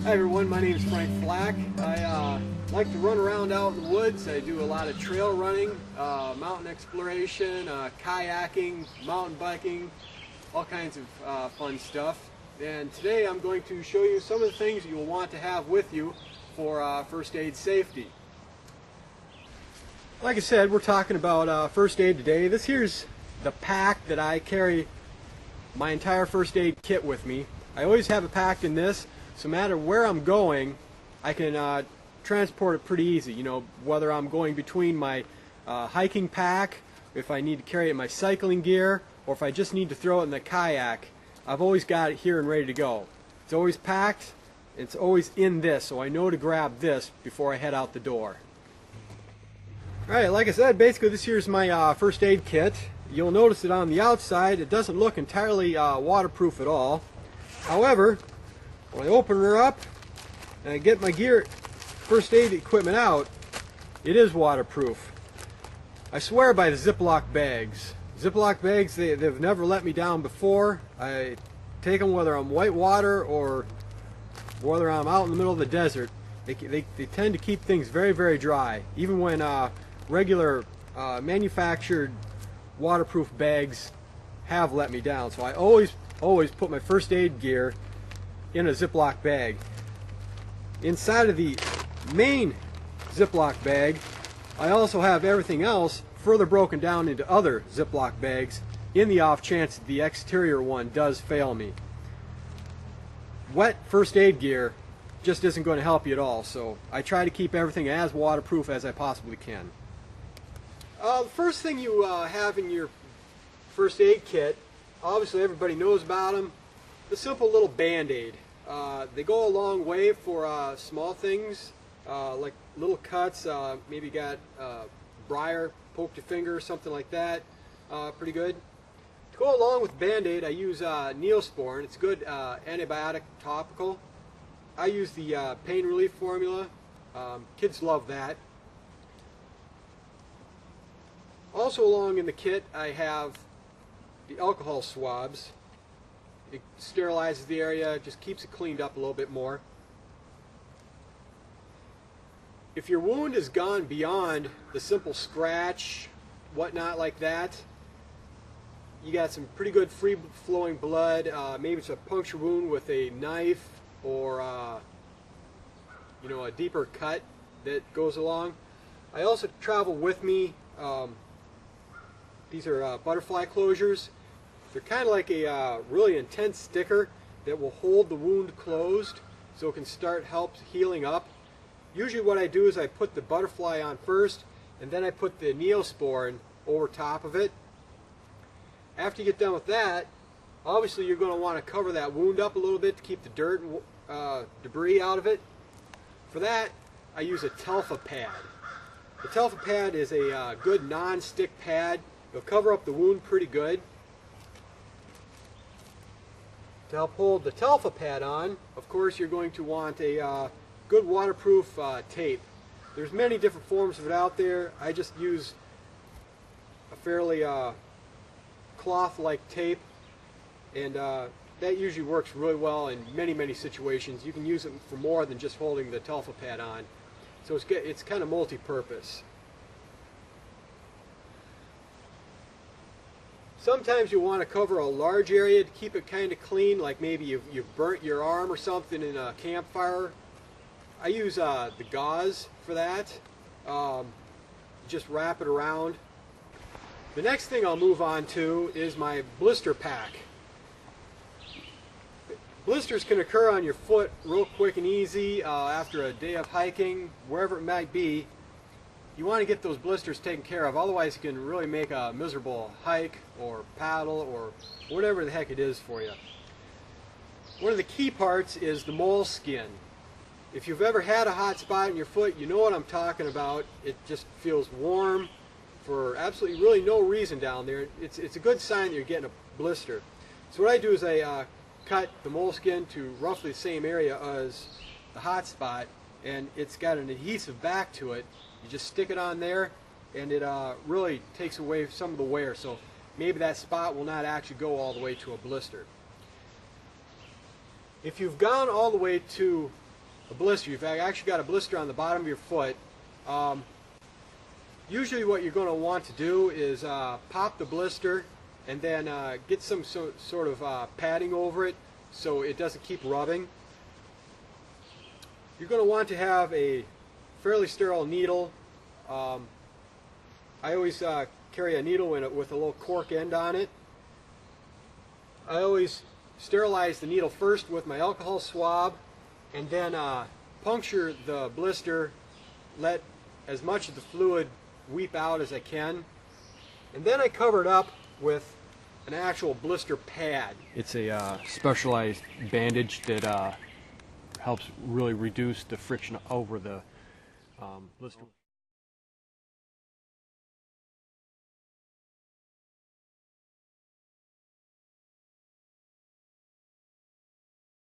Hi everyone, my name is Frank Flack. I like to run around out in the woods. I do a lot of trail running, mountain exploration, kayaking, mountain biking, all kinds of fun stuff. And today I'm going to show you some of the things you'll want to have with you for first aid safety. Like I said, we're talking about first aid today. This here's the pack that I carry my entire first aid kit with me. I always have it packed in this. So no matter where I'm going, I can transport it pretty easy. You know, whether I'm going between my hiking pack, if I need to carry it in my cycling gear, or if I just need to throw it in the kayak, I've always got it here and ready to go. It's always packed, it's always in this, so I know to grab this before I head out the door. Alright, like I said, basically this here's my first aid kit. You'll notice that on the outside it doesn't look entirely waterproof at all. However, when I open her up and I get my gear, first aid equipment out, it is waterproof. I swear by the Ziploc bags. Ziploc bags, they've never let me down before. I take them whether I'm whitewater or whether I'm out in the middle of the desert. They tend to keep things very, very dry, even when regular manufactured waterproof bags have let me down. So I always put my first aid gear in a Ziploc bag. Inside of the main Ziploc bag, I also have everything else further broken down into other Ziploc bags in the off chance that the exterior one does fail me. Wet first aid gear just isn't going to help you at all, so I try to keep everything as waterproof as I possibly can. The first thing you have in your first aid kit, obviously everybody knows about them, the simple little Band-Aid. They go a long way for small things like little cuts, maybe got briar, poked your finger, something like that, pretty good. To go along with Band-Aid, I use Neosporin. It's good antibiotic topical. I use the pain relief formula. Kids love that. Also along in the kit I have the alcohol swabs. It sterilizes the area, just keeps it cleaned up a little bit more. If your wound has gone beyond the simple scratch, whatnot like that, you got some pretty good free flowing blood, maybe it's a puncture wound with a knife or you know, a deeper cut that goes along. I also travel with me, these are butterfly closures. They're kind of like a really intense sticker that will hold the wound closed so it can help healing up. Usually what I do is I put the butterfly on first and then I put the Neosporin over top of it. After you get done with that, obviously you're going to want to cover that wound up a little bit to keep the dirt and debris out of it. For that, I use a Telfa pad. The Telfa pad is a good non-stick pad. It'll cover up the wound pretty good. To help hold the Telfa pad on, of course, you're going to want a good waterproof tape. There's many different forms of it out there. I just use a fairly cloth-like tape, and that usually works really well in many situations. You can use it for more than just holding the Telfa pad on. So it's kind of multi-purpose. Sometimes you want to cover a large area to keep it kind of clean, like maybe you've burnt your arm or something in a campfire. I use the gauze for that. Just wrap it around. The next thing I'll move on to is my blister pack. Blisters can occur on your foot real quick and easy after a day of hiking, wherever it might be. You want to get those blisters taken care of, otherwise you can really make a miserable hike or paddle or whatever the heck it is for you. One of the key parts is the mole skin. If you've ever had a hot spot in your foot, you know what I'm talking about. It just feels warm for absolutely really no reason down there. It's a good sign that you're getting a blister. So what I do is I cut the mole skin to roughly the same area as the hot spot, and it's got an adhesive back to it. You just stick it on there and it really takes away some of the wear, so maybe that spot will not actually go all the way to a blister. If you've gone all the way to a blister. You've actually got a blister on the bottom of your foot. Usually what you're going to want to do is pop the blister and then get some sort of padding over it so it doesn't keep rubbing. You're going to want to have a fairly sterile needle. I always carry a needle with a little cork end on it. I always sterilize the needle first with my alcohol swab and then puncture the blister, let as much of the fluid weep out as I can, and then I cover it up with an actual blister pad. It's a specialized bandage that helps really reduce the friction over the blister.